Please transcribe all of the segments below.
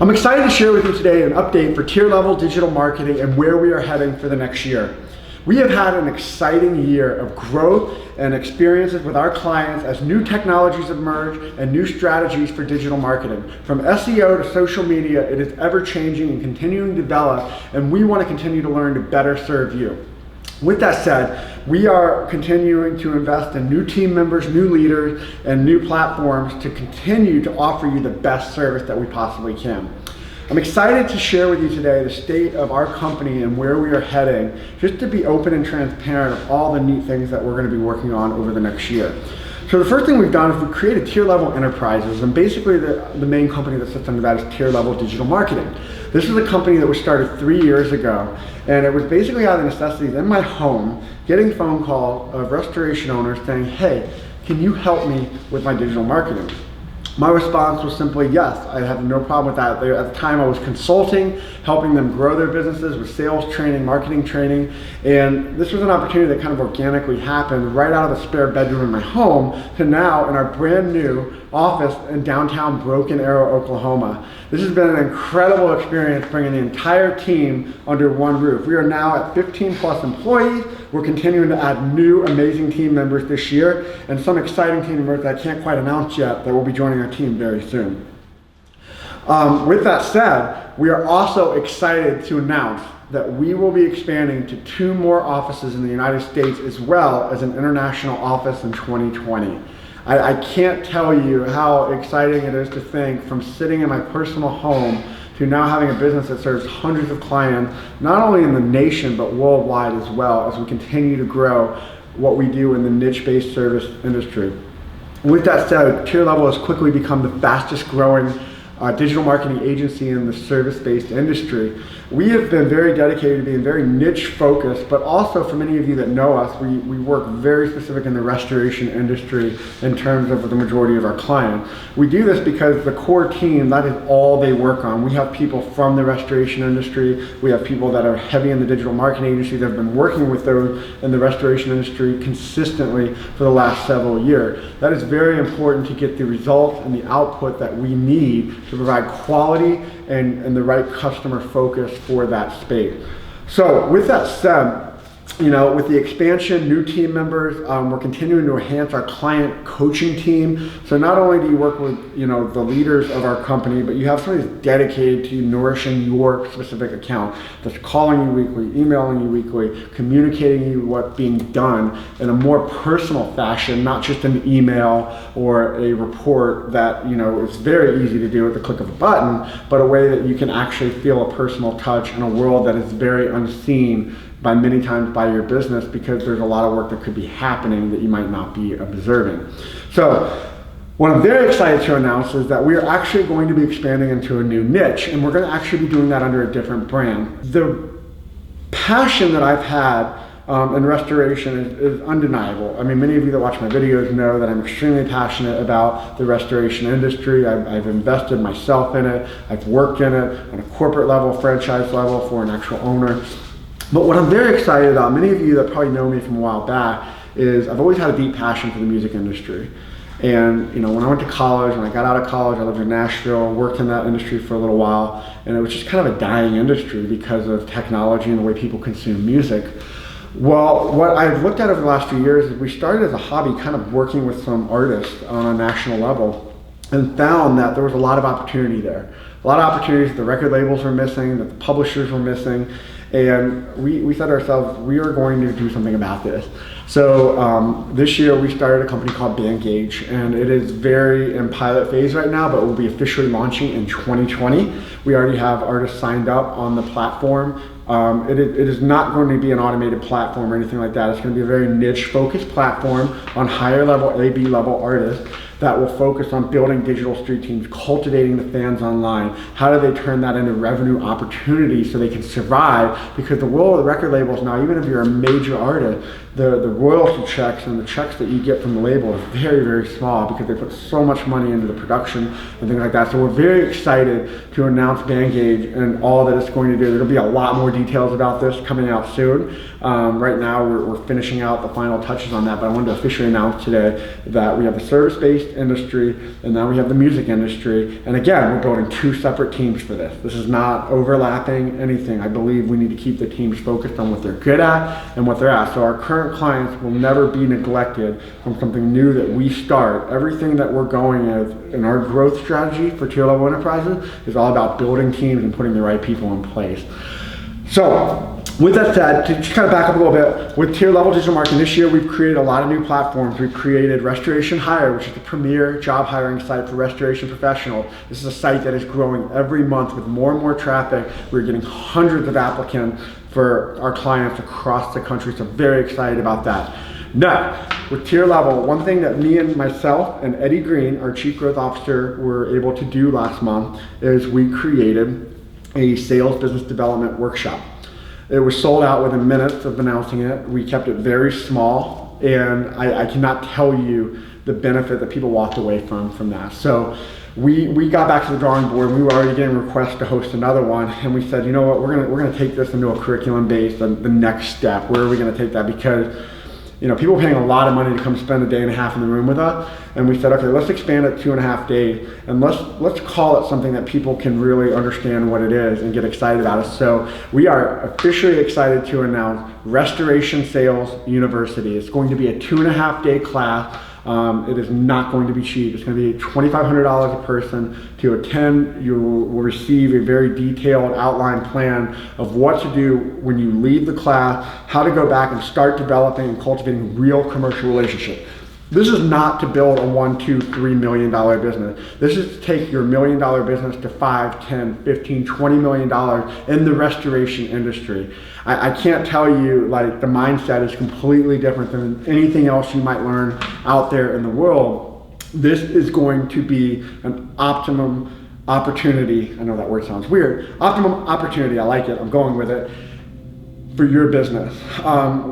I'm excited to share with you today an update for tier level digital marketing and where we are heading for the next year. We have had an exciting year of growth and experiences with our clients as new technologies emerge and new strategies for digital marketing. From SEO to social media, it is ever changing and continuing to develop, and we want to continue to learn to better serve you. With that said, we are continuing to invest in new team members, new leaders, and new platforms to continue to offer you the best service that we possibly can. I'm excited to share with you today the state of our company and where we are heading, just to be open and transparent of all the neat things that we're going to be working on over the next year. So the first thing we've done is we've created tier level enterprises, and basically the main company that sits under that is tier level digital marketing. This is a company that was started 3 years ago, and it was basically out of necessity in my home, getting phone calls of restoration owners saying, hey, can you help me with my digital marketing? My response was simply yes. I have no problem with that. At the time I was consulting, helping them grow their businesses with sales training, marketing training, and this was an opportunity that kind of organically happened right out of the spare bedroom in my home to now in our brand new office in downtown Broken Arrow, Oklahoma. This has been an incredible experience bringing the entire team under one roof. We are now at 15 plus employees. We're continuing to add new amazing team members this year and some exciting team members that I can't quite announce yet that will be joining our team very soon. With that said, we are also excited to announce that we will be expanding to 2 more offices in the United States as well as an international office in 2020. I can't tell you how exciting it is to think from sitting in my personal home to now having a business that serves hundreds of clients, not only in the nation, but worldwide as well, as we continue to grow what we do in the niche-based service industry. With that said, Tier Level has quickly become the fastest growing digital marketing agency in the service-based industry. We have been very dedicated to being very niche focused, but also for many of you that know us, we work very specific in the restoration industry in terms of the majority of our clients. We do this because the core team, that is all they work on. We have people from the restoration industry. We have people that are heavy in the digital marketing industry that have been working with those in the restoration industry consistently for the last several years. That is very important to get the results and the output that we need to provide quality and the right customer focus for that space. So with that said, with the expansion, new team members, we're continuing to enhance our client coaching team. So not only do you work with the leaders of our company, but you have somebody that's dedicated to nourishing your specific account, that's calling you weekly, emailing you weekly, communicating you what's being done in a more personal fashion, not just an email or a report that is very easy to do at the click of a button, but a way that you can actually feel a personal touch in a world that is very unseen by many times by your business, because there's a lot of work that could be happening that you might not be observing. So what I'm very excited to announce is that we are actually going to be expanding into a new niche, and we're going to actually be doing that under a different brand. The passion that I've had in restoration is undeniable. I mean, many of you that watch my videos know that I'm extremely passionate about the restoration industry. I've invested myself in it. I've worked in it on a corporate level, franchise level for an actual owner. But what I'm very excited about, many of you that probably know me from a while back, is I've always had a deep passion for the music industry. And when I went to college, when I got out of college, I lived in Nashville, worked in that industry for a little while, and it was just kind of a dying industry because of technology and the way people consume music. Well, what I've looked at over the last few years is we started as a hobby kind of working with some artists on a national level and found that there was a lot of opportunity there. A lot of opportunities that the record labels were missing, that the publishers were missing. And we said to ourselves, we are going to do something about this. So this year we started a company called BANDGAGE, and it is very in pilot phase right now, but will be officially launching in 2020. We already have artists signed up on the platform. It is not going to be an automated platform or anything like that. It's going to be a very niche focused platform on higher level, AB level artists that will focus on building digital street teams, cultivating the fans online. How do they turn that into revenue opportunities so they can survive? Because the world of the record labels now, even if you're a major artist, the royalty checks and the checks that you get from the label is very, very small because they put so much money into the production and things like that. So we're very excited to announce BANDGAGE and all that it's going to do. There'll be a lot more details about this coming out soon. Right now we're finishing out the final touches on that, but I wanted to officially announce today that we have the service-based industry, and now we have the music industry. And again, we're building two separate teams for this. This is not overlapping anything. I believe we need to keep the teams focused on what they're good at and what they're at. So our current clients will never be neglected from something new that we start. Everything that we're going as in our growth strategy for tier level enterprises is all about building teams and putting the right people in place. So with that said, to just kind of back up a little bit, with tier level digital marketing this year, we've created a lot of new platforms. We've created Restoration Hire, which is the premier job hiring site for restoration professionals. This is a site that is growing every month with more and more traffic. We're getting hundreds of applicants for our clients across the country, so very excited about that. Now, with tier level, one thing that me and myself and Eddie Green, our Chief Growth Officer, were able to do last month is we created a sales business development workshop. It was sold out within minutes of announcing it. We kept it very small, and I cannot tell you the benefit that people walked away from that. So we got back to the drawing board, and we were already getting requests to host another one, and we said, you know what, we're gonna take this into a curriculum based, the next step. Where are we gonna take that? Because people are paying a lot of money to come spend a day and a half in the room with us, and we said, okay, let's expand it 2.5 days, and let's call it something that people can really understand what it is and get excited about it. So we are officially excited to announce Restoration Sales University. It's going to be a 2.5 day class. It is not going to be cheap. It's going to be $2,500 a person to attend. You will receive a very detailed outline plan of what to do when you leave the class, how to go back and start developing and cultivating real commercial relationships. This is not to build a $1, $2, $3 million business. This is to take your $1 million business to $5, $10, $15, $20 million in the restoration industry. I can't tell you, like, the mindset is completely different than anything else you might learn out there in the world. This is going to be an optimum opportunity. I know that word sounds weird. Optimum opportunity, I like it, I'm going with it, for your business.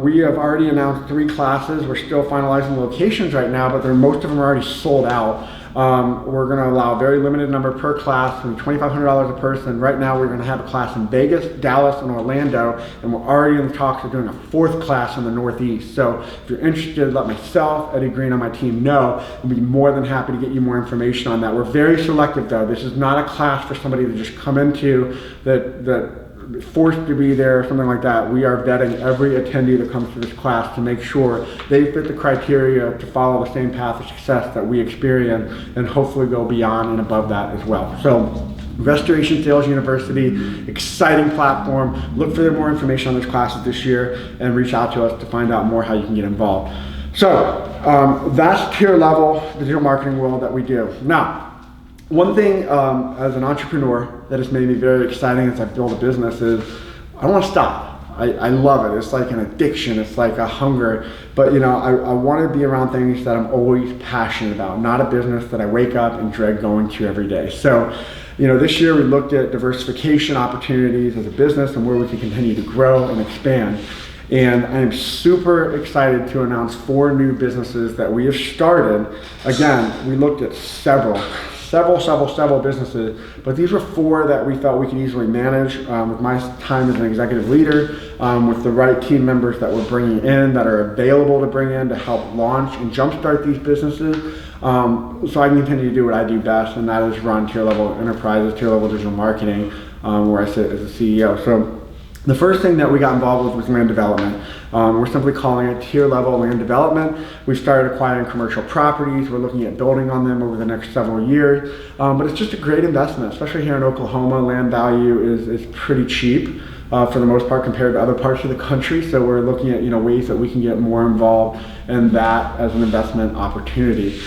We have already announced 3 classes. We're still finalizing locations right now, but most of them are already sold out. We're going to allow a very limited number per class, $2,500 a person. Right now we're going to have a class in Vegas, Dallas, and Orlando, and we're already in the talks of doing a 4th class in the Northeast. So if you're interested, let myself, Eddie Green on my team know. We'll be more than happy to get you more information on that. We're very selective though. This is not a class for somebody to just come into that forced to be there or something like that. We are vetting every attendee that comes to this class to make sure they fit the criteria to follow the same path of success that we experience, and hopefully go beyond and above that as well. So Restoration Sales University, exciting platform. Look for more information on those classes this year and reach out to us to find out more how you can get involved. So that's tier level, the digital marketing world that we do. Now, one thing as an entrepreneur that has made me very exciting as I build a business is I don't want to stop. I love it. It's like an addiction. It's like a hunger. But I want to be around things that I'm always passionate about, not a business that I wake up and dread going to every day. So this year we looked at diversification opportunities as a business and where we can continue to grow and expand. And I am super excited to announce 4 new businesses that we have started. Again, we looked at several businesses, but these were 4 that we felt we could easily manage with my time as an executive leader, with the right team members that we're bringing in, that are available to bring in to help launch and jumpstart these businesses. So I can continue to do what I do best, and that is run tier level enterprises, tier level digital marketing, where I sit as a CEO. So the first thing that we got involved with was land development. We're simply calling it tier level land development. We've started acquiring commercial properties. We're looking at building on them over the next several years. But it's just a great investment, especially here in Oklahoma. Land value is pretty cheap for the most part compared to other parts of the country. So we're looking at ways that we can get more involved in that as an investment opportunity.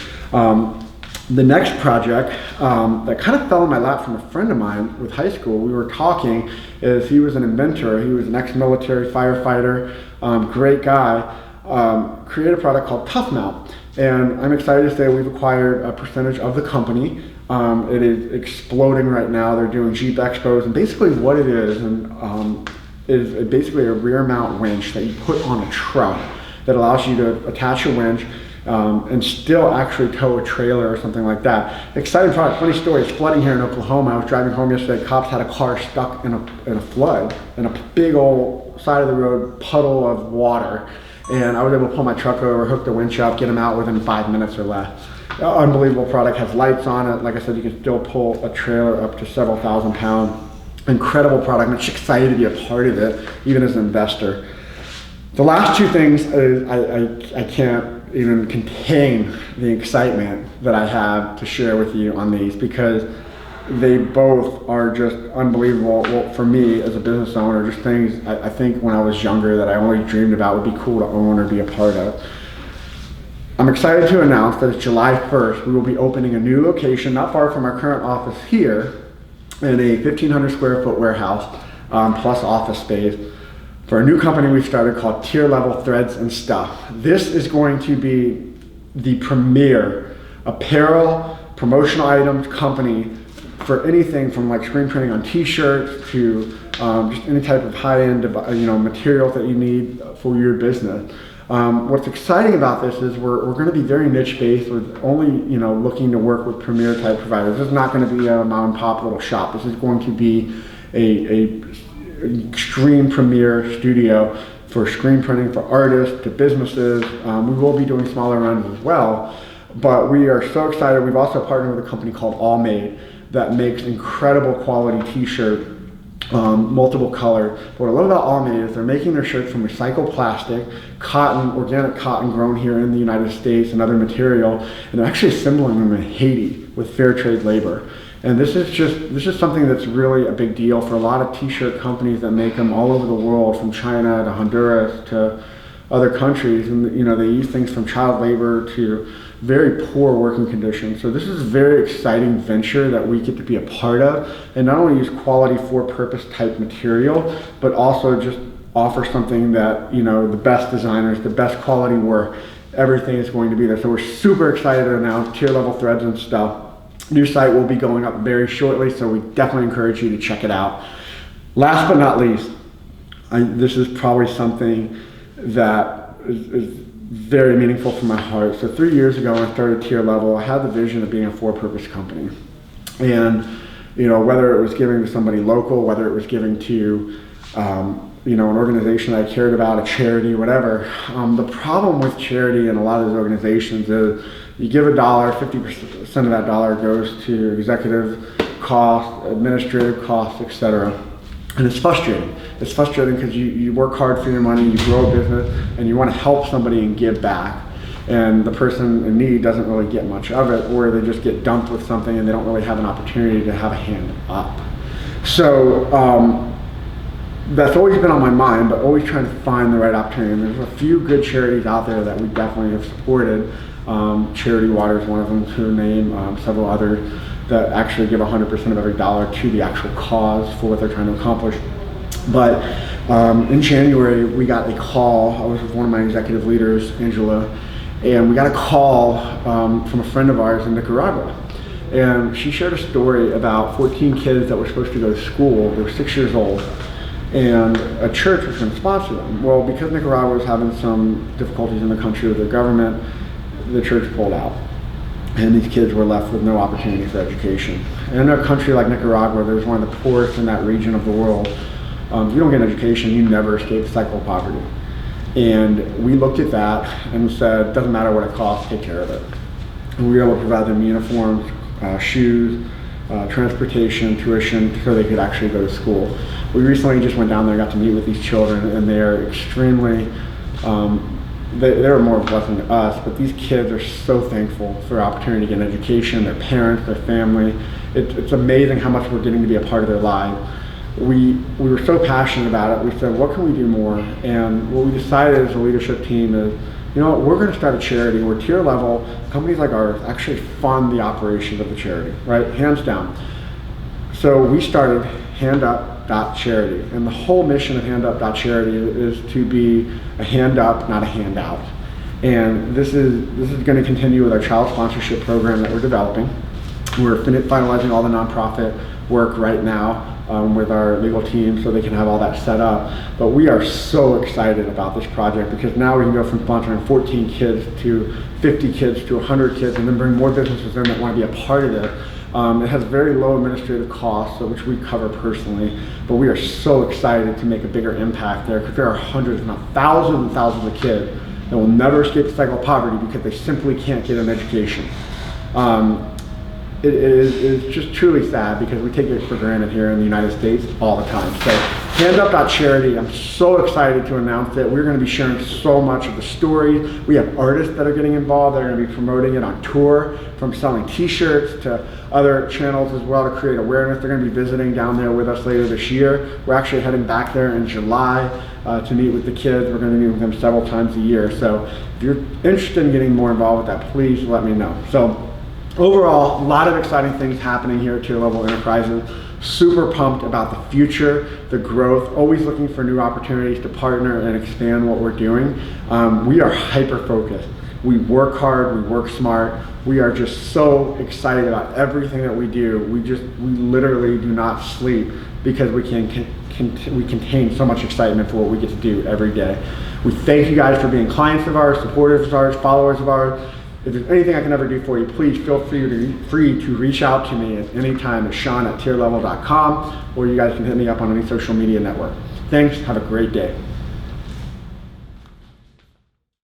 The next project that kind of fell in my lap from a friend of mine with high school, we were talking, is he was an inventor. He was an ex-military firefighter, great guy, created a product called Tuff. And I'm excited to say we've acquired a percentage of the company. It is exploding right now. They're doing Jeep Expos, and basically what it is basically a rear mount winch that you put on a truck that allows you to attach a winch and still actually tow a trailer or something like that. Exciting product. Funny story, it's flooding here in Oklahoma. I was driving home yesterday, cops had a car stuck in a flood, in a big old side of the road puddle of water. And I was able to pull my truck over, hook the winch up, get them out within 5 minutes or less. Unbelievable product, has lights on it. Like I said, you can still pull a trailer up to several thousand pounds. Incredible product. I'm just excited to be a part of it, even as an investor. The last two things is I can't even contain the excitement that I have to share with you on these, because they both are just unbelievable. Well, for me as a business owner, just things I think when I was younger that I always dreamed about would be cool to own or be a part of. I'm excited to announce that it's July 1st. We will be opening a new location not far from our current office here, in a 1,500 square foot warehouse plus office space, for a new company we started called Tier Level Threads and Stuff. This is going to be the premier apparel, promotional items company for anything from like screen printing on t-shirts to just any type of high-end materials that you need for your business. What's exciting about this is we're going to be very niche based. We're only looking to work with premier type providers. This is not going to be a mom and pop little shop. This is going to be a extreme premier studio for screen printing for artists to businesses. We will be doing smaller runs as well, but we are so excited. We've also partnered with a company called All Made that makes incredible quality t-shirt, multiple color. But what I love about All Made is they're making their shirts from recycled plastic, cotton, organic cotton grown here in the United States and other material, and they're actually assembling them in Haiti with fair trade labor. And this is something that's really a big deal for a lot of t-shirt companies that make them all over the world, from China to Honduras to other countries, and they use things from child labor to very poor working conditions. So this is a very exciting venture that we get to be a part of, and not only use quality for purpose type material, but also just offer something that the best designers, the best quality work, everything is going to be there. So we're super excited to announce Tier Level Threads and Stuff. New site will be going up very shortly, so we definitely encourage you to check it out. Last but not least, this is probably something that is very meaningful for my heart. So 3 years ago when I started Tier Level, I had the vision of being a for-purpose company. And whether it was giving to somebody local, whether it was giving to an organization that I cared about, a charity, whatever. The problem with charity and a lot of those organizations is you give $1, 50% of that dollar goes to executive costs, administrative costs, etc. And it's frustrating. It's frustrating because you work hard for your money, you grow a business, and you want to help somebody and give back. And the person in need doesn't really get much of it, or they just get dumped with something and they don't really have an opportunity to have a hand up. So that's always been on my mind, but always trying to find the right opportunity. And there's a few good charities out there that we definitely have supported. Charity Water is one of them to name, several others that actually give 100% of every dollar to the actual cause for what they're trying to accomplish. But in January, we got a call. I was with one of my executive leaders, Angela, and we got a call from a friend of ours in Nicaragua. And she shared a story about 14 kids that were supposed to go to school. They were 6 years old, and a church was going to sponsor them. Well, because Nicaragua was having some difficulties in the country with their government, the church pulled out. And these kids were left with no opportunity for education. And in a country like Nicaragua, there's one of the poorest in that region of the world. If you don't get an education, you never escape the cycle of poverty. And we looked at that and said, doesn't matter what it costs, take care of it. And we were able to provide them uniforms, shoes, transportation, tuition, so they could actually go to school. We recently just went down there and got to meet with these children, and they are extremely, they're more of a blessing to us, but these kids are so thankful for the opportunity to get an education, their parents, their family. It's amazing how much we're getting to be a part of their lives. We were so passionate about it. We said, what can we do more? And what we decided as a leadership team is, we're going to start a charity where Tier Level companies like ours actually fund the operations of the charity, right? Hands down. So we started handup.charity, and the whole mission of handup.charity is to be a hand up, not a handout. And this is going to continue with our child sponsorship program that we're developing. We're finalizing all the nonprofit work right now with our legal team so they can have all that set up. But we are so excited about this project because now we can go from sponsoring 14 kids to 50 kids to 100 kids, and then bring more businesses in that want to be a part of it. It has very low administrative costs, which we cover personally, but we are so excited to make a bigger impact there because there are hundreds, if not thousands and thousands of kids that will never escape the cycle of poverty because they simply can't get an education. It's just truly sad because we take it for granted here in the United States all the time. So HandUp.charity, I'm so excited to announce it. We're going to be sharing so much of the stories. We have artists that are getting involved that are going to be promoting it on tour, from selling t-shirts to other channels as well to create awareness. They're going to be visiting down there with us later this year. We're actually heading back there in July to meet with the kids. We're going to meet with them several times a year. So if you're interested in getting more involved with that, please let me know. So overall, a lot of exciting things happening here at Tier Level Enterprises. Super pumped about the future, the growth, always looking for new opportunities to partner and expand what we're doing. We are hyper-focused. We work hard, we work smart. We are just so excited about everything that we do. We literally do not sleep because we contain so much excitement for what we get to do every day. We thank you guys for being clients of ours, supporters of ours, followers of ours. If there's anything I can ever do for you, please feel free to reach out to me at any time at Sean@tierlevel.com, or you guys can hit me up on any social media network. Thanks, have a great day.